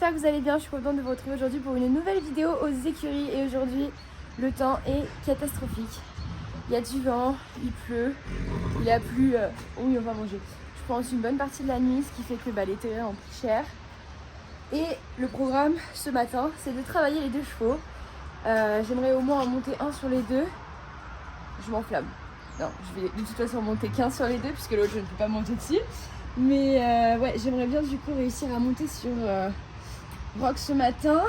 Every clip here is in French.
j'espère que vous allez bien. Je suis contente de vous retrouver aujourd'hui pour une nouvelle vidéo aux écuries. Et aujourd'hui, le temps est catastrophique. Il y a du vent, il pleut, il a plu. Oui, on va manger. Je pense une bonne partie de la nuit, ce qui fait que les terrains ont pris cher. Et le programme ce matin, c'est de travailler les deux chevaux. J'aimerais au moins en monter un sur les deux. Je m'enflamme. Non, je vais de toute façon monter qu'un sur les deux puisque l'autre je ne peux pas monter dessus. Mais ouais, j'aimerais bien du coup réussir à monter sur Rock ce matin.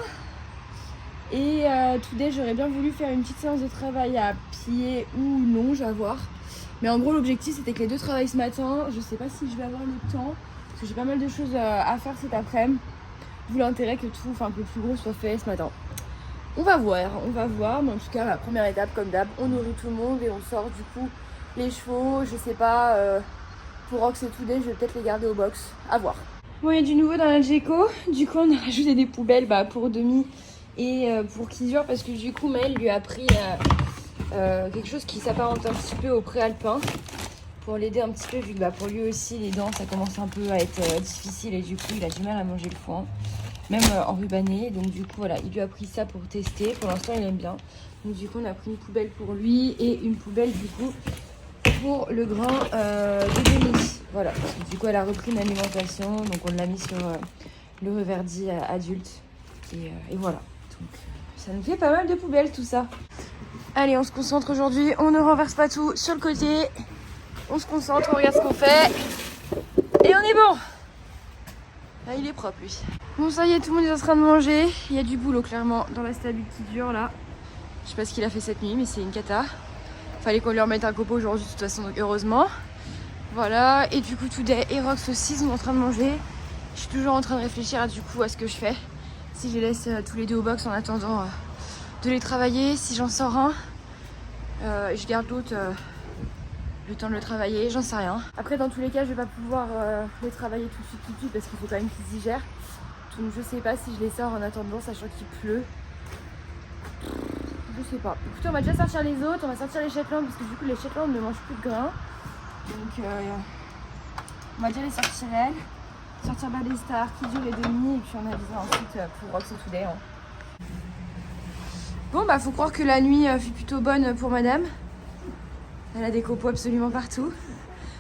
Et today j'aurais bien voulu faire une petite séance de travail à pied ou longe à voir. Mais en gros l'objectif c'était que les deux travaillent ce matin. Je sais pas si je vais avoir le temps parce que j'ai pas mal de choses à faire cet après-midi. D'où l'intérêt que tout, que le plus gros soit fait ce matin. On va voir, mais en tout cas la première étape comme d'hab, on nourrit tout le monde et on sort du coup les chevaux, je sais pas, pour Rox et Today, je vais peut-être les garder au box, à voir. Bon, il y a du nouveau dans la Geco, du coup on a rajouté des poubelles pour Demi et pour Kizur parce que du coup Maëlle lui a pris quelque chose qui s'apparente un petit peu au préalpin pour l'aider un petit peu vu que pour lui aussi les dents ça commence un peu à être difficile et du coup il a du mal à manger le foin. Même enrubanné, donc du coup voilà, il lui a pris ça pour tester, pour l'instant il aime bien. Donc du coup on a pris une poubelle pour lui et une poubelle du coup pour le grain de Demi. Voilà, parce que du coup elle a repris une alimentation, donc on l'a mis sur le reverdi adulte. Et voilà, donc ça nous fait pas mal de poubelles tout ça. Allez, on se concentre aujourd'hui, on ne renverse pas tout sur le côté. On se concentre, on regarde ce qu'on fait. Et on est bon. Là il est propre lui. Bon ça y est, tout le monde est en train de manger. Il y a du boulot clairement dans la stabule qui dure là. Je sais pas ce qu'il a fait cette nuit mais c'est une cata. Fallait qu'on lui remette un copeau aujourd'hui de toute façon donc heureusement. Voilà, et du coup Today et Rox aussi sont en train de manger. Je suis toujours en train de réfléchir à ce que je fais. Si je les laisse tous les deux au box en attendant de les travailler, si j'en sors un. Je garde l'autre le temps de le travailler, j'en sais rien. Après dans tous les cas je vais pas pouvoir les travailler tout de suite parce qu'il faut quand même qu'ils digèrent. Donc je sais pas si je les sors en attendant sachant qu'il pleut. Je sais pas. Écoutez, on va déjà sortir les autres, on va sortir les Shetland parce que du coup les Shetland ne mangent plus de grains. Donc on va déjà les sortir elles. Sortir des stars qui durent les demi et puis on avisera ensuite pour Rox et Today. Bon faut croire que la nuit fut plutôt bonne pour madame. Elle a des copeaux absolument partout.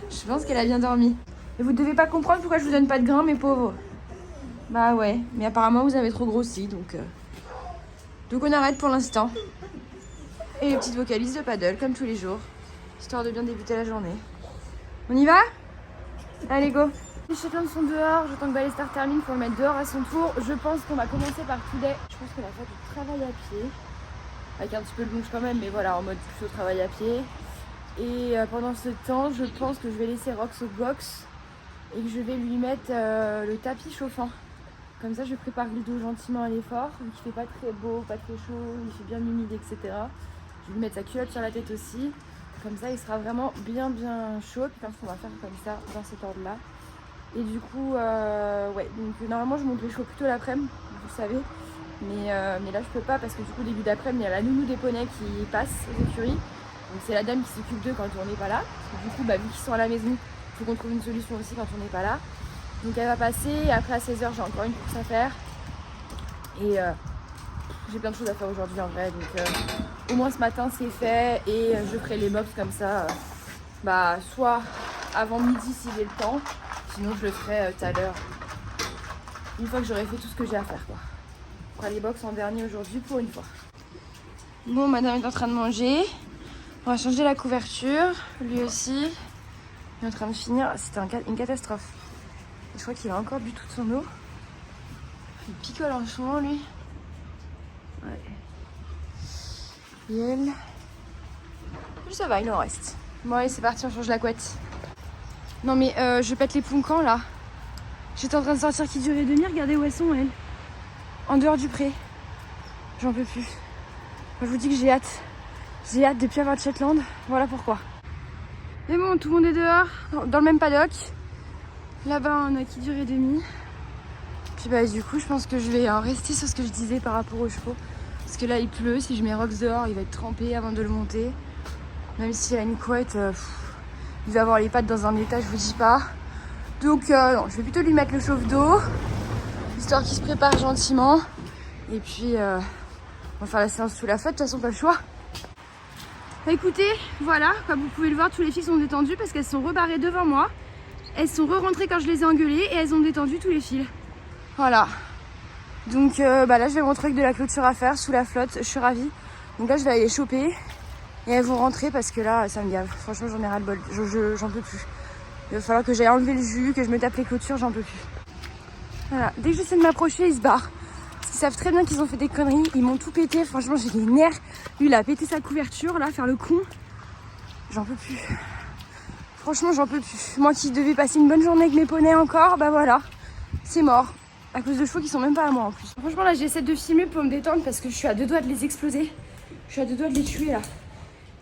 Je pense qu'elle a bien dormi. Et vous devez pas comprendre pourquoi je vous donne pas de grains mes pauvres. Bah ouais, mais apparemment vous avez trop grossi donc on arrête pour l'instant. Et les petites vocalises de paddle comme tous les jours. Histoire de bien débuter la journée. On y va? Allez go. Les Shetland sont dehors, j'attends que Ballestar termine pour le mettre dehors à son tour. Je pense qu'on va commencer par Today. Je pense qu'on va faire du travail à pied. Avec un petit peu de longe quand même, mais voilà, en mode plutôt travail à pied. Et pendant ce temps, je pense que je vais laisser Rox au box et que je vais lui mettre le tapis chauffant. Comme ça, je prépare le dos gentiment à l'effort. Vu qu'il fait pas très beau, pas très chaud, il fait bien humide, etc. Je vais lui mettre sa culotte sur la tête aussi. Comme ça, il sera vraiment bien chaud. Puis on va faire comme ça, dans cet ordre-là. Et du coup, ouais, donc normalement, je monte les chevaux plutôt l'après-midi, vous le savez. Mais là, je peux pas parce que du coup, début d'après-midi, il y a la nounou des poneys qui passe aux écuries. Donc c'est la dame qui s'occupe d'eux quand on n'est pas là. Parce que du coup, vu qu'ils sont à la maison, il faut qu'on trouve une solution aussi quand on n'est pas là. Donc elle va passer, et après à 16h j'ai encore une course à faire. Et j'ai plein de choses à faire aujourd'hui en vrai. Donc au moins ce matin c'est fait et je ferai les box comme ça. Soit avant midi si j'ai le temps, sinon je le ferai tout à l'heure. Une fois que j'aurai fait tout ce que j'ai à faire quoi. On fera les box en dernier aujourd'hui pour une fois. Bon, madame est en train de manger. On va changer la couverture, lui aussi. Il est en train de finir, c'était une catastrophe. Je crois qu'il a encore bu toute son eau. Il picole en ce moment lui. Ouais. Et elle. Ça va, il en reste. Bon allez c'est parti, on change la couette. Non mais je pète les ploncans là. J'étais en train de sortir qui durait demi, regardez où elles sont elles. En dehors du pré. J'en peux plus. Moi, je vous dis que j'ai hâte. J'ai hâte de plus avoir de Shetland. Voilà pourquoi. Mais bon, tout le monde est dehors, dans le même paddock. Là-bas, on a qui dure et demi. Puis du coup, je pense que je vais rester sur ce que je disais par rapport aux chevaux. Parce que là, il pleut. Si je mets Rox dehors, il va être trempé avant de le monter. Même s'il a une couette, il va avoir les pattes dans un état, je vous dis pas. Donc, non, je vais plutôt lui mettre le chauffe-d'eau. histoire qu'ils se préparent gentiment. Et puis, on va faire la séance sous la flotte, de toute façon, pas le choix. Bah, écoutez, voilà, comme vous pouvez le voir, tous les fils sont détendus parce qu'elles sont rebarrées devant moi. Elles sont re-rentrées quand je les ai engueulées et elles ont détendu tous les fils. Voilà. Donc là, je vais montrer que de la clôture à faire sous la flotte. Je suis ravie. Donc là, je vais aller les choper. Et elles vont rentrer parce que là, ça me gave. Franchement, j'en ai ras le bol. J'en peux plus. Il va falloir que j'aille enlever le jus, que je me tape les clôtures, j'en peux plus. Voilà. Dès que j'essaie de m'approcher, ils se barrent. Ils savent très bien qu'ils ont fait des conneries. Ils m'ont tout pété. Franchement, j'ai les nerfs. Lui, il a pété sa couverture, là, faire le con. J'en peux plus. Franchement, j'en peux plus. Moi qui devais passer une bonne journée avec mes poneys encore, bah voilà. C'est mort. À cause de chevaux qui sont même pas à moi en plus. Franchement, là, j'essaie de filmer pour me détendre parce que je suis à deux doigts de les exploser. Je suis à deux doigts de les tuer, là.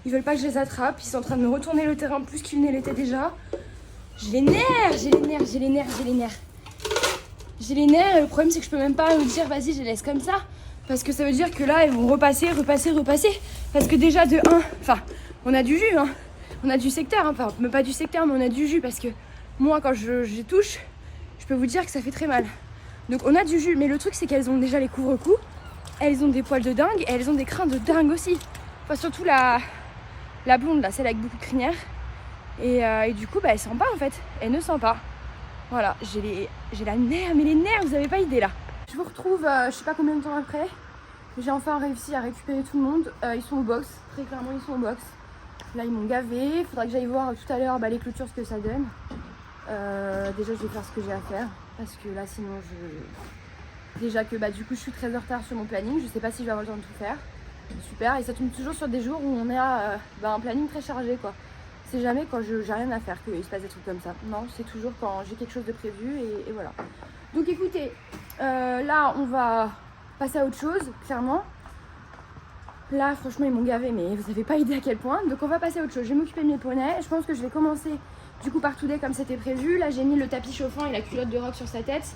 Ils veulent pas que je les attrape. Ils sont en train de me retourner le terrain plus qu'ils ne l'étaient déjà. J'ai les nerfs, j'ai les nerfs, j'ai les nerfs, j'ai les nerfs. J'ai les nerfs et le problème c'est que je peux même pas me dire vas-y je les laisse comme ça. Parce que ça veut dire que là elles vont repasser. Parce que déjà de 1, enfin on a du jus hein. On a du secteur, hein. Enfin même pas du secteur mais on a du jus parce que moi quand je les touche, je peux vous dire que ça fait très mal. Donc on a du jus mais le truc c'est qu'elles ont déjà les couvre-coups. Elles ont des poils de dingue et elles ont des crins de dingue aussi. Enfin surtout la blonde là, celle avec beaucoup de crinière. Et du coup bah elle sent pas en fait. Elle ne sent pas. Voilà, j'ai la nerf, mais les nerfs, vous avez pas idée là. Je vous retrouve, je sais pas combien de temps après. J'ai enfin réussi à récupérer tout le monde. Ils sont au box, très clairement ils sont au box. Là ils m'ont gavé, il faudra que j'aille voir tout à l'heure les clôtures ce que ça donne. Déjà je vais faire ce que j'ai à faire, parce que là sinon Déjà que du coup je suis très en retard sur mon planning, je sais pas si je vais avoir le temps de tout faire. Super, et ça tombe toujours sur des jours où on est à un planning très chargé quoi. C'est jamais quand j'ai rien à faire qu'il se passe des trucs comme ça. Non, c'est toujours quand j'ai quelque chose de prévu et voilà. Donc écoutez, là on va passer à autre chose, clairement. Là franchement ils m'ont gavé mais vous avez pas idée à quel point. Donc on va passer à autre chose. Je vais m'occuper de mes poneys. Je pense que je vais commencer du coup par Today comme c'était prévu. Là j'ai mis le tapis chauffant et la culotte de rock sur sa tête.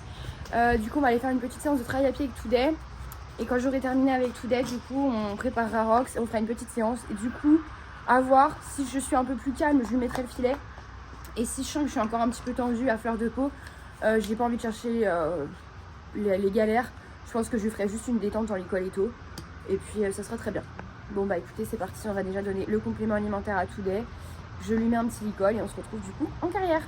Du coup on va aller faire une petite séance de travail à pied avec Today. Et quand j'aurai terminé avec Today, du coup on préparera Rox et on fera une petite séance. Et du coup à voir, si je suis un peu plus calme, je lui mettrai le filet. Et si je sens que je suis encore un petit peu tendue à fleur de peau, j'ai pas envie de chercher les galères. Je pense que je lui ferai juste une détente en licoléto. Et puis ça sera très bien. Bon bah écoutez, c'est parti, on va déjà donner le complément alimentaire à Today. Je lui mets un petit licol et on se retrouve du coup en carrière.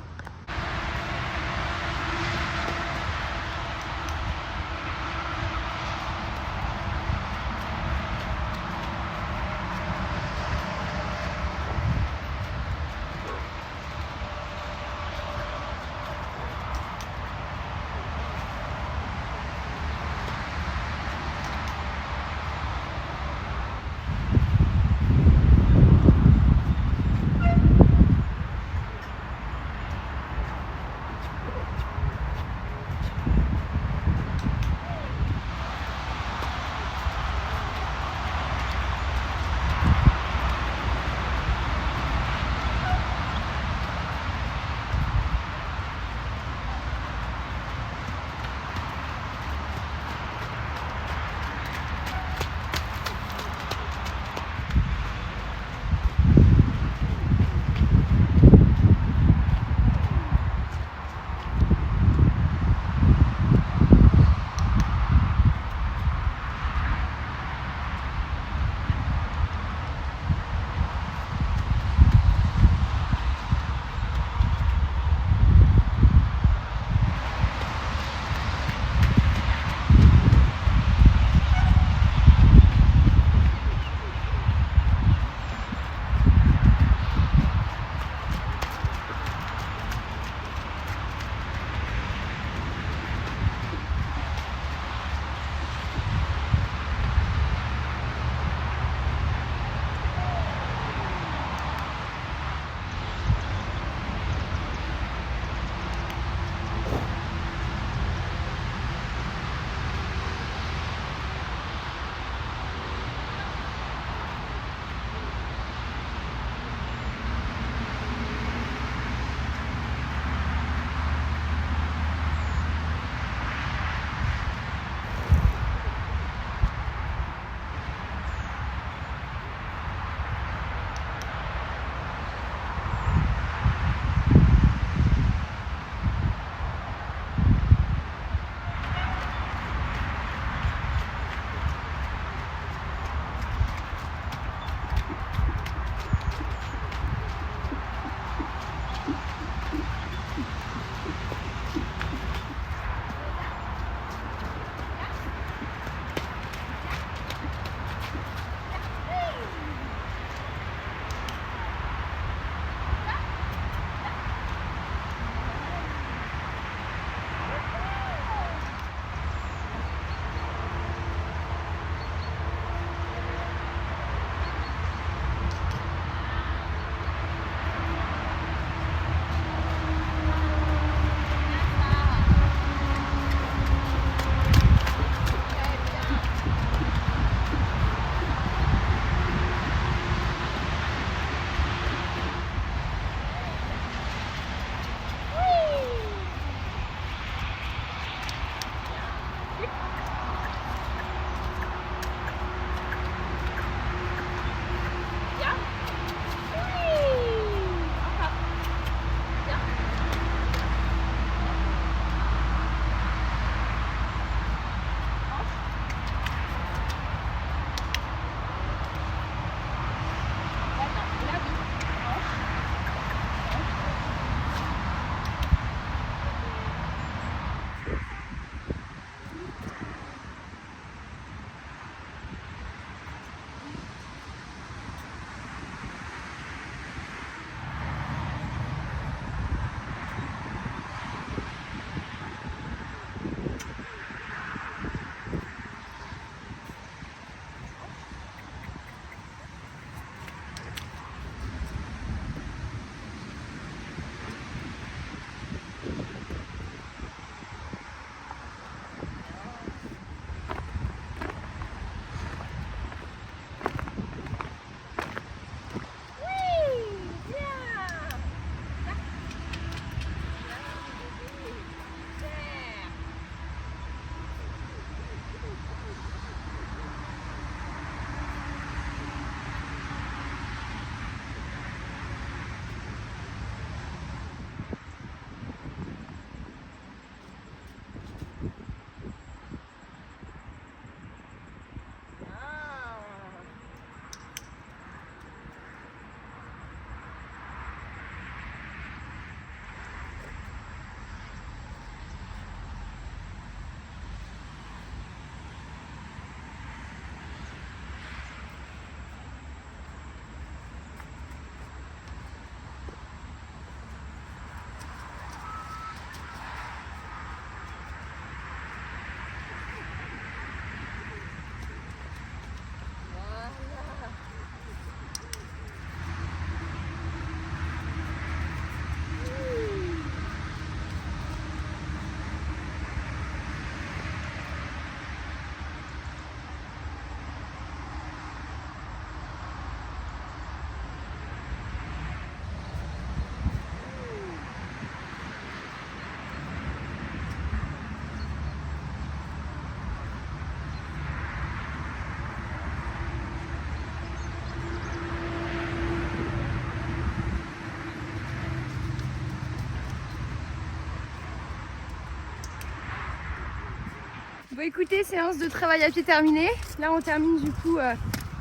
Bon écoutez, séance de travail à pied terminée. Là on termine du coup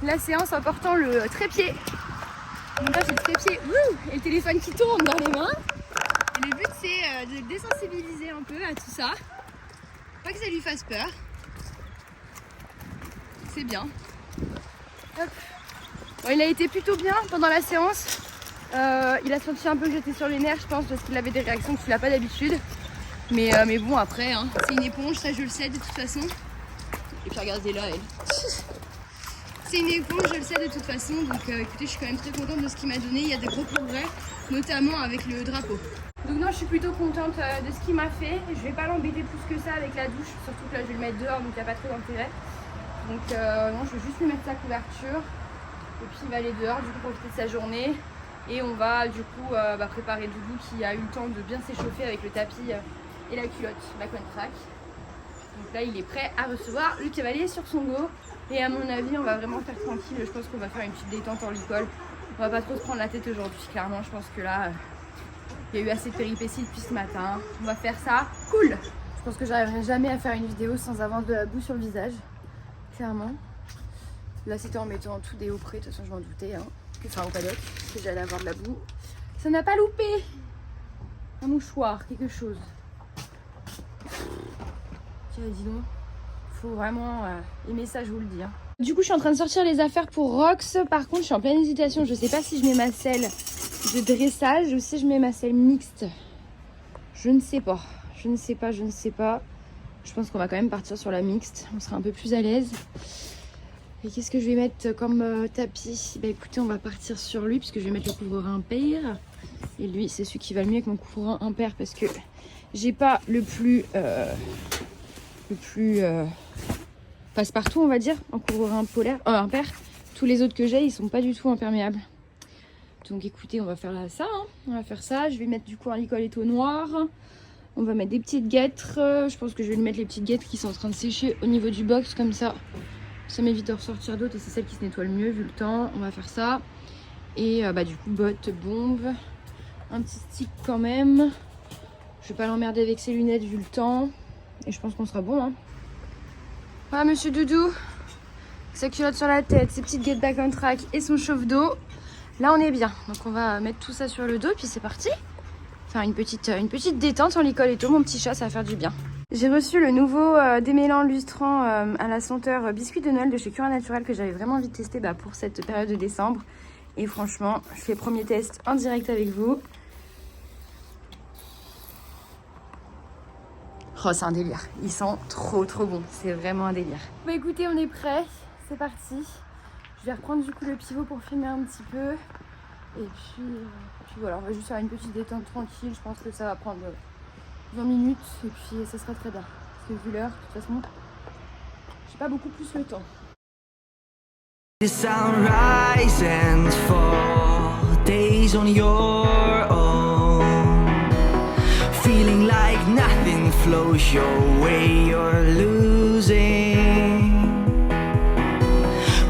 la séance en portant le trépied. Donc là j'ai le trépied et le téléphone qui tourne dans les mains. Et le but c'est de le désensibiliser un peu à tout ça. Pas que ça lui fasse peur. C'est bien. Hop. Bon, il a été plutôt bien pendant la séance. Il a senti un peu que j'étais sur les nerfs je pense parce qu'il avait des réactions qu'il n'a pas d'habitude. Mais bon après, hein, c'est une éponge, ça je le sais de toute façon. Et puis regardez-la elle. C'est une éponge, je le sais de toute façon. Donc écoutez, je suis quand même très contente de ce qu'il m'a donné. Il y a des gros progrès, notamment avec le drapeau. Donc non, je suis plutôt contente de ce qu'il m'a fait. Je vais pas l'embêter plus que ça avec la douche. Surtout que là je vais le mettre dehors donc il n'y a pas trop d'intérêt. Donc non, je vais juste lui mettre sa couverture. Et puis il va aller dehors, du coup profiter de sa journée. Et on va du coup préparer Doudou qui a eu le temps de bien s'échauffer avec le tapis et la culotte, la Contrac. Donc là il est prêt à recevoir le cavalier sur son dos. Et à mon avis on va vraiment faire tranquille. Je pense qu'on va faire une petite détente en licol. On va pas trop se prendre la tête aujourd'hui. Clairement je pense que là il y a eu assez de péripéties depuis ce matin. On va faire ça cool. Je pense que j'arriverai jamais à faire une vidéo sans avoir de la boue sur le visage. Clairement. Là c'était en mettant tout des hauts près. De toute façon je m'en doutais. Hein. Enfin au paddock. Que j'allais avoir de la boue. Ça n'a pas loupé. Un mouchoir, quelque chose. Tiens, dis donc, faut vraiment aimer ça, je vous le dis. Hein. Du coup, je suis en train de sortir les affaires pour Rox. Par contre, je suis en pleine hésitation. Je sais pas si je mets ma selle de dressage ou si je mets ma selle mixte. Je ne sais pas. Je ne sais pas. Je pense qu'on va quand même partir sur la mixte. On sera un peu plus à l'aise. Et qu'est-ce que je vais mettre comme tapis? Bah écoutez, on va partir sur lui puisque je vais mettre le couvreur impair. Et lui, c'est celui qui va le mieux avec mon couvreur impair parce que j'ai pas le plus passe-partout on va dire en couvreur impair. Tous les autres que j'ai ils sont pas du tout imperméables. Donc écoutez on va faire ça, hein. On va faire ça. Je vais mettre du coup un licoletto noir. On va mettre des petites guêtres. Je pense que je vais lui mettre les petites guêtres qui sont en train de sécher au niveau du box comme ça. Ça m'évite de ressortir d'autres et c'est celle qui se nettoie le mieux vu le temps. On va faire ça. Et du coup bottes, bombe. Un petit stick quand même. Je vais pas l'emmerder avec ses lunettes vu le temps. Et je pense qu'on sera bon. Hein. Voilà monsieur Doudou. Sa culotte sur la tête, ses petites guêtres back on track et son chauffe-d'eau. Là on est bien. Donc on va mettre tout ça sur le dos et puis c'est parti. Faire une petite détente en licoletto. Mon petit chat, ça va faire du bien. J'ai reçu le nouveau démêlant lustrant à la senteur biscuit de Noël de chez Cura Naturel que j'avais vraiment envie de tester pour cette période de décembre. Et franchement, je fais le premier test en direct avec vous. Oh, c'est un délire. Ils sont trop bons. C'est vraiment un délire. Bah écoutez, on est prêts. C'est parti. Je vais reprendre du coup le pivot pour filmer un petit peu. Et puis voilà, on va juste faire une petite détente tranquille. Je pense que ça va prendre 20 minutes. Et puis ça sera très bien. Parce que vu l'heure, de toute façon, j'ai pas beaucoup plus le temps. The sunrise and fall, days on your own. Feeling like nothing flows your way, you're losing.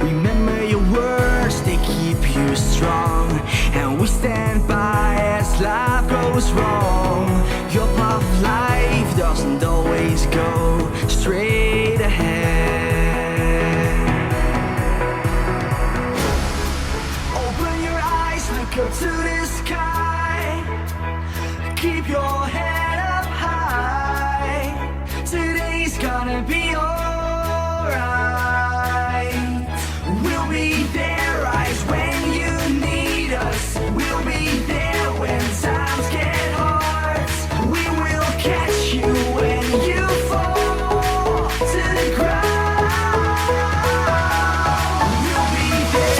Remember your words, they keep you strong. And we stand by as life goes wrong. Your path of life doesn't always go straight ahead. Look up to the sky, keep your head up high. Today's gonna be alright. We'll be there right when you need us. We'll be there when times get hard. We will catch you when you fall to the ground. We'll be there.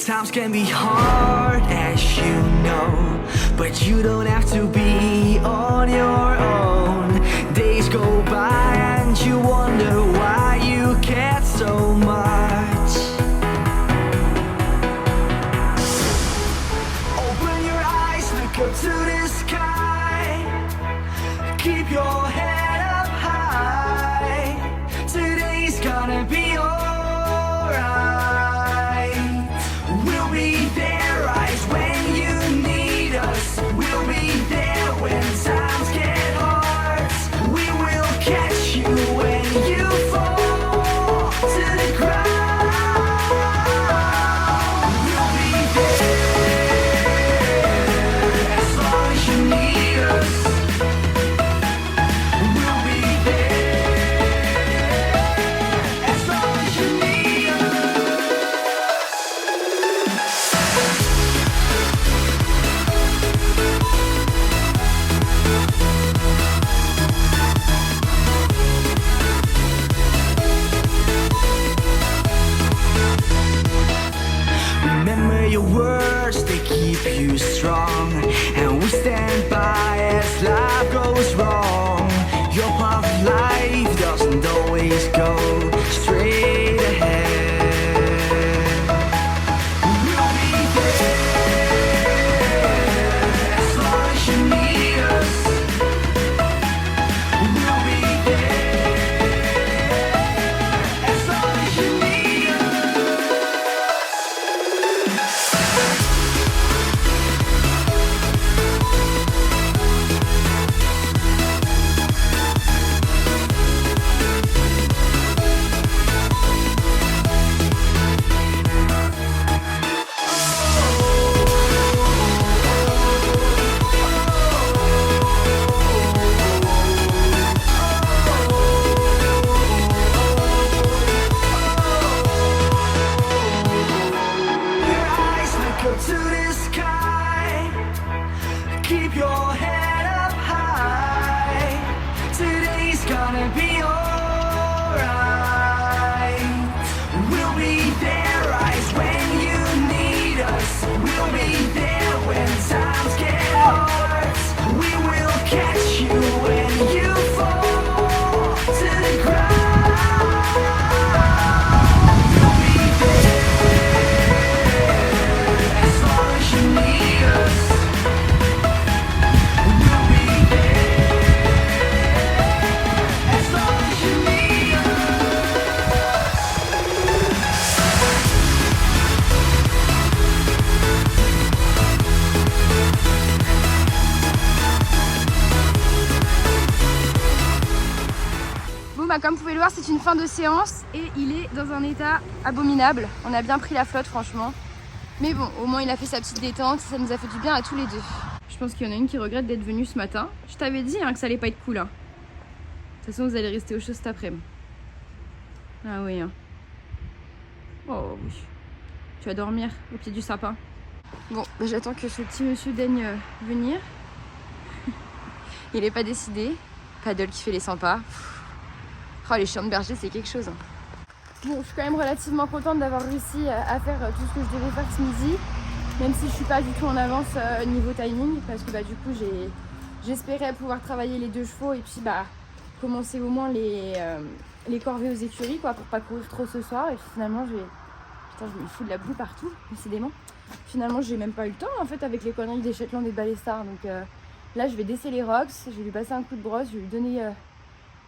Times can be hard, as you know, but you don't have to be on your own. Days Keep your head up high. Today's gonna be alright. We'll be there, eyes when you need us. We'll be there when times get hard. We will catch you when you fall to the ground. We'll be there as long as you need us. We'll be there as long as you need us. Remember your words, they keep you strong. And we stand by as life goes wrong. Your path of life doesn't always go straight ahead. We'll be there as long as you need us. We'll be there as long as you need us. Your eyes look up to the sky. Keep your head up high. Today's gonna be alright. We'll be there, eyes when you need us. We'll be there when times get hard. We will catch you when you fall to the ground. We'll be there as long as you need us. We'll be there as long as you need us. Bon bah comme vous pouvez le voir, c'est une fin de séance et il est dans un état abominable. On a bien pris la flotte franchement. Mais bon, au moins il a fait sa petite détente, ça nous a fait du bien à tous les deux. Je pense qu'il y en a une qui regrette d'être venue ce matin. Je t'avais dit hein, que ça allait pas être cool. Hein. De toute façon vous allez rester au chaud cet après-midi. Ah oui. Hein. Oh oui. Tu vas dormir au pied du sapin. Bon, bah, j'attends que ce petit monsieur daigne venir. Il est pas décidé. Paddle qui fait les 100 pas. Oh, les chiens de berger, c'est quelque chose. Hein. Bon, je suis quand même relativement contente d'avoir réussi à faire tout ce que je devais faire ce midi. Même si je suis pas du tout en avance niveau timing. Parce que bah, du coup, j'espérais pouvoir travailler les 2 chevaux et puis bah, commencer au moins les corvées aux écuries quoi, pour pas courir trop ce soir. Et puis, finalement, putain, je me fous de la boue partout, décidément. Finalement, j'ai même pas eu le temps en fait avec les conneries des Shetland et de Ballestar. Donc là, je vais desser les rocks. Je vais lui passer un coup de brosse. Je vais lui donner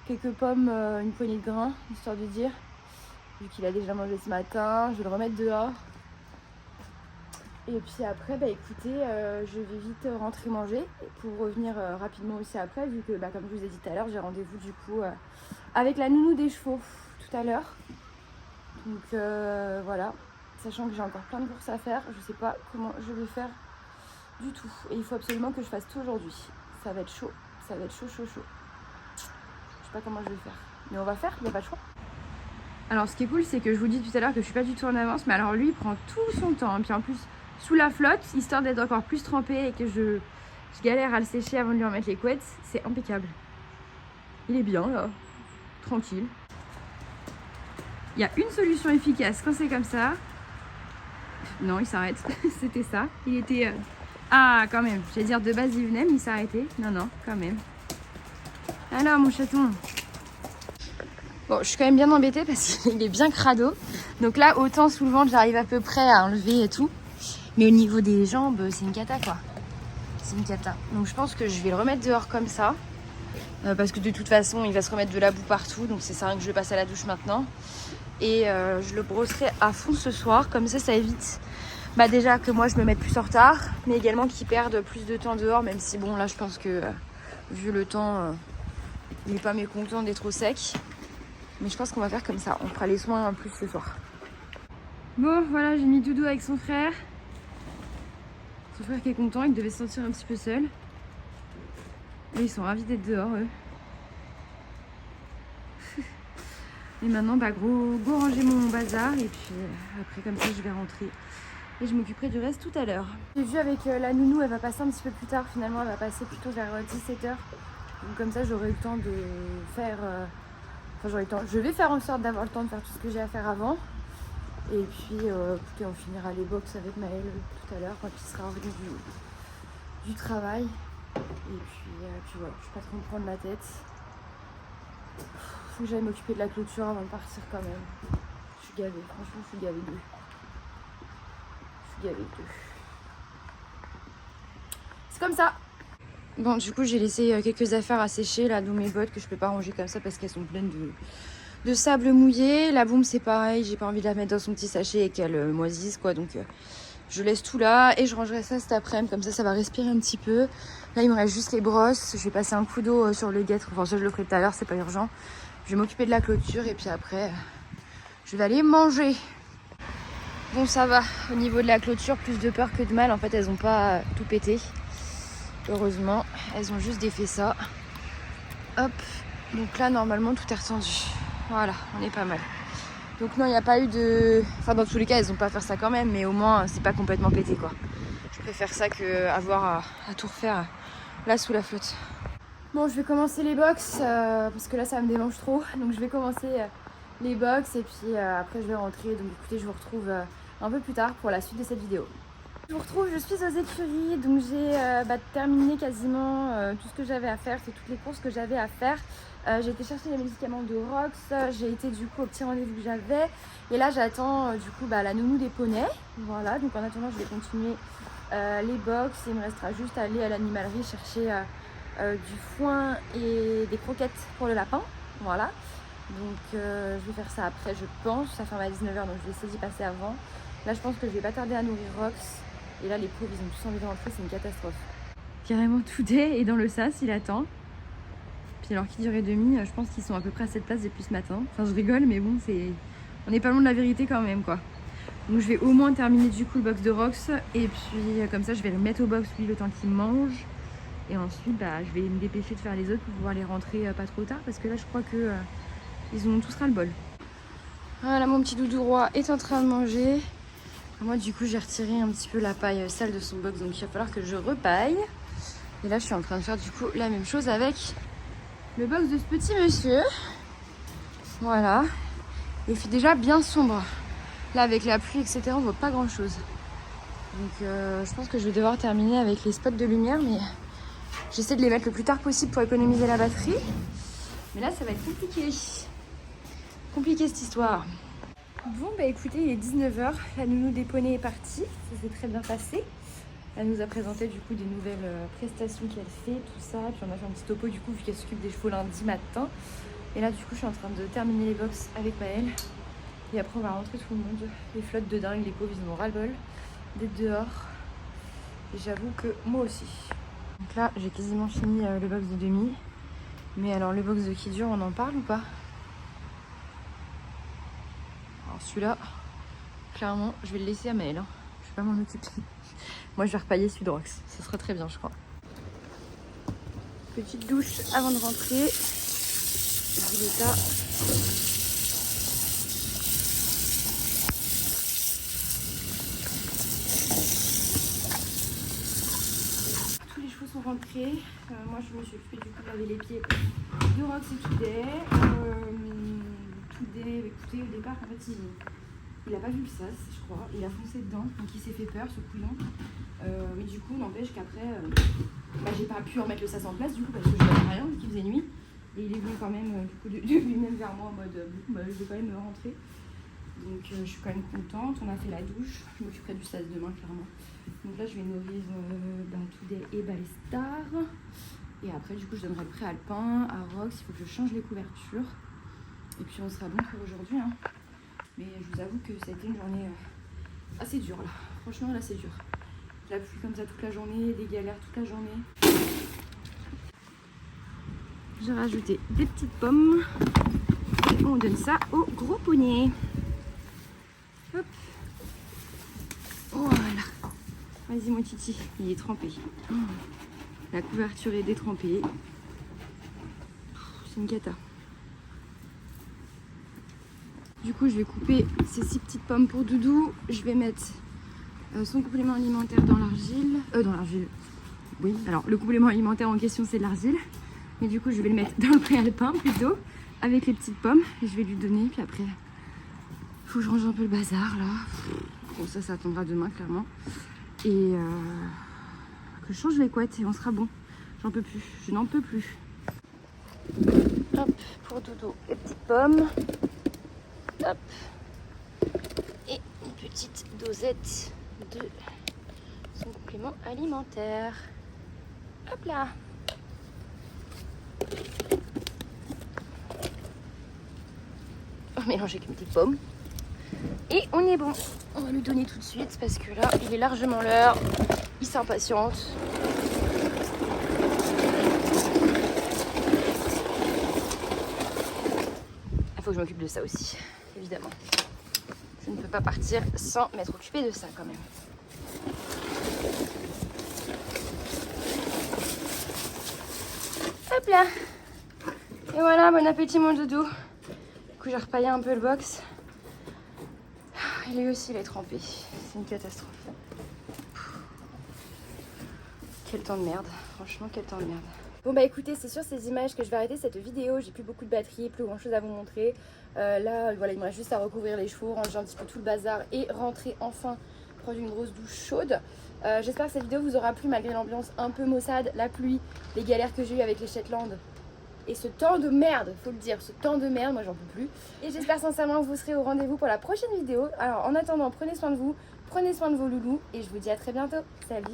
quelques pommes, une poignée de grains, histoire de dire. Vu qu'il a déjà mangé ce matin, je vais le remettre dehors. Et puis après, bah écoutez, je vais vite rentrer manger pour revenir rapidement aussi après, vu que bah, comme je vous ai dit tout à l'heure, j'ai rendez-vous du coup avec la nounou des chevaux tout à l'heure. Donc voilà, sachant que j'ai encore plein de courses à faire, je sais pas comment je vais faire du tout. Et il faut absolument que je fasse tout aujourd'hui. Ça va être chaud, ça va être chaud, chaud, chaud. Je sais pas comment je vais faire, mais on va faire, il n'y a pas de choix. Alors ce qui est cool, c'est que je vous dis tout à l'heure que je suis pas du tout en avance, mais alors lui il prend tout son temps, hein. Puis en plus sous la flotte, histoire d'être encore plus trempé et que je galère à le sécher avant de lui remettre les couettes, c'est impeccable. Il est bien là, tranquille. Il y a une solution efficace quand c'est comme ça. Non, il s'arrête, c'était ça. Il était... Ah, quand même, j'allais dire de base il venait, mais il s'est arrêté. Non, non, quand même. Alors mon chaton. Bon, je suis quand même bien embêtée parce qu'il est bien crado. Donc là, autant sous le ventre, j'arrive à peu près à enlever et tout. Mais au niveau des jambes, c'est une cata quoi. C'est une cata. Donc je pense que je vais le remettre dehors comme ça. Parce que de toute façon, il va se remettre de la boue partout. Donc c'est ça que je vais passer à la douche maintenant. Et je le brosserai à fond ce soir. Comme ça évite déjà que moi je me mette plus en retard. Mais également qu'il perde plus de temps dehors. Même si bon là je pense que vu le temps, il n'est pas mécontent d'être au sec. Mais je pense qu'on va faire comme ça. On fera les soins en plus ce soir. Bon voilà, j'ai mis Doudou avec son frère. Son frère qui est content, il devait se sentir un petit peu seul. Et ils sont ravis d'être dehors eux. Et maintenant go ranger mon bazar et puis après comme ça je vais rentrer. Et je m'occuperai du reste tout à l'heure. J'ai vu avec la nounou, elle va passer un petit peu plus tard finalement, elle va passer plutôt vers 17h. Donc comme ça j'aurai eu le temps de faire... Enfin j'aurai le temps. Je vais faire en sorte d'avoir le temps de faire tout ce que j'ai à faire avant. Et puis écoutez, on finira les box avec Maël tout à l'heure quand il sera revenu du travail. Et puis voilà, je suis pas trop me prendre la tête. Faut que j'aille m'occuper de la clôture avant de partir quand même. Je suis gavée, franchement je suis gavée d'eux. C'est comme ça. Bon du coup j'ai laissé quelques affaires à sécher là dans mes bottes que je peux pas ranger comme ça parce qu'elles sont pleines de sable mouillé. La boum c'est pareil, j'ai pas envie de la mettre dans son petit sachet et qu'elle moisisse quoi, donc je laisse tout là et je rangerai ça cet après-midi, comme ça va respirer un petit peu. Là il me reste juste les brosses, je vais passer un coup d'eau sur le guêtre, enfin ça je le ferai tout à l'heure, c'est pas urgent. Je vais m'occuper de la clôture et puis après je vais aller manger. Bon ça va, au niveau de la clôture, plus de peur que de mal, en fait elles ont pas tout pété. Heureusement, elles ont juste défait ça. Hop, donc là normalement tout est retendu. Voilà, on est pas mal. Donc non, il n'y a pas eu de... Enfin dans tous les cas, elles n'ont pas à faire ça quand même, mais au moins c'est pas complètement pété quoi. Je préfère ça qu'avoir à tout refaire là sous la flotte. Bon, je vais commencer les box parce que là ça me démange trop. Donc je vais commencer les box et puis après je vais rentrer. Donc écoutez, je vous retrouve un peu plus tard pour la suite de cette vidéo. Je vous retrouve, je suis aux écuries, donc j'ai terminé quasiment tout ce que j'avais à faire, c'est toutes les courses que j'avais à faire. J'ai été chercher les médicaments de Rox, j'ai été du coup au petit rendez-vous que j'avais. Et là j'attends du coup la nounou des poneys. Voilà, donc en attendant je vais continuer les box. Il me restera juste à aller à l'animalerie chercher du foin et des croquettes pour le lapin. Voilà, donc je vais faire ça après je pense, ça ferme à 19h donc je vais essayer d'y passer avant. Là je pense que je vais pas tarder à nourrir Rox. Et là les pauvres ils ont tous envie de rentrer, c'est une catastrophe. Carrément Today est dans le sas, il attend. Puis alors qu'il durait demi, je pense qu'ils sont à peu près à cette place depuis ce matin. Enfin je rigole mais bon on n'est pas loin de la vérité quand même quoi. Donc je vais au moins terminer du coup le box de Rox. Et puis comme ça je vais le mettre au box lui le temps qu'il mange. Et ensuite je vais me dépêcher de faire les autres pour pouvoir les rentrer pas trop tard. Parce que là je crois que ils ont tous ras-le-bol. Voilà, mon petit doudou roi est en train de manger. Moi du coup j'ai retiré un petit peu la paille sale de son box, donc il va falloir que je repaille. Et là je suis en train de faire du coup la même chose avec le box de ce petit monsieur. Voilà, il fait déjà bien sombre. Là avec la pluie etc on voit pas grand chose. Donc je pense que je vais devoir terminer avec les spots de lumière, mais j'essaie de les mettre le plus tard possible pour économiser la batterie. Mais là ça va être compliqué. Compliqué cette histoire. Bon écoutez, il est 19h, la nounou des poneys est partie, ça s'est très bien passé. Elle nous a présenté du coup des nouvelles prestations qu'elle fait, tout ça. Puis on a fait un petit topo du coup vu qu'elle s'occupe des chevaux lundi matin. Et là du coup je suis en train de terminer les box avec Maël. Et après on va rentrer tout le monde. Les flottes de dingue, les pauvres ils en ont ras-le-bol d'être dehors. Et j'avoue que moi aussi. Donc là j'ai quasiment fini le box de demi. Mais alors le box de qui dure, on en parle ou pas? Celui-là, clairement, je vais le laisser à Maël. Hein. Je vais pas m'en occuper. Moi, je vais repailler celui de Rox. Ça sera très bien, je crois. Petite douche avant de rentrer. Vu l'état. Tous les chevaux sont rentrés. Moi, je me suis occupée du coup de laver les pieds de Rox et Today. Écoutez, au départ, en fait, il a pas vu le sas, je crois. Il a foncé dedans, donc il s'est fait peur, ce couillon. Mais du coup, n'empêche qu'après, j'ai pas pu remettre le sas en place, du coup, parce que je n'avais rien, vu qu'il faisait nuit. Et il est venu quand même, du coup, de lui-même vers moi en mode, je vais quand même rentrer. Donc, je suis quand même contente. On a fait la douche. Je m'occuperai du sas demain, clairement. Donc là, je vais nourrir Today et Ballestar. Et après, du coup, je donnerai le préalpin à Rox. Il faut que je change les couvertures. Et puis, on sera bon pour aujourd'hui. Hein. Mais je vous avoue que ça a été une journée assez dure là. Franchement, là, c'est dur. La pluie comme ça toute la journée, des galères toute la journée. J'ai rajouté des petites pommes. Et on donne ça au gros poney. Hop. Voilà. Vas-y mon titi, il est trempé. La couverture est détrempée. C'est une cata. Du coup, je vais couper ces 6 petites pommes pour Doudou. Je vais mettre son complément alimentaire dans l'argile. Dans l'argile. Oui, alors le complément alimentaire en question, c'est de l'argile. Mais du coup, je vais le mettre dans le préalpin plutôt, avec les petites pommes. Et je vais lui donner. Puis après, il faut que je range un peu le bazar là. Bon, ça attendra demain, clairement. Et que je change les couettes et on sera bon. J'en peux plus. Je n'en peux plus. Hop, pour Doudou, les petites pommes. Hop. Et une petite dosette de son complément alimentaire. Hop là. On va mélanger avec mes petites pommes. Et on est bon. On va lui donner tout de suite parce que là, il est largement l'heure. Il s'impatiente. Il faut que je m'occupe de ça aussi, évidemment. Je ne peux pas partir sans m'être occupée de ça quand même. Hop là. Et voilà, bon appétit mon doudou. Du coup j'ai repaillé un peu le box. Lui aussi il est trempé. C'est une catastrophe. Quel temps de merde. Franchement quel temps de merde. Bon bah écoutez, c'est sur ces images que je vais arrêter cette vidéo. J'ai plus beaucoup de batterie, plus grand chose à vous montrer. Là voilà, il me reste juste à recouvrir les chevaux, ranger un petit peu tout le bazar et rentrer enfin prendre une grosse douche chaude. J'espère que cette vidéo vous aura plu malgré l'ambiance un peu maussade, la pluie, les galères que j'ai eues avec les Shetland. Et ce temps de merde, faut le dire, ce temps de merde, moi j'en peux plus. Et j'espère sincèrement que vous serez au rendez-vous pour la prochaine vidéo. Alors en attendant, prenez soin de vous, prenez soin de vos loulous et je vous dis à très bientôt. Salut!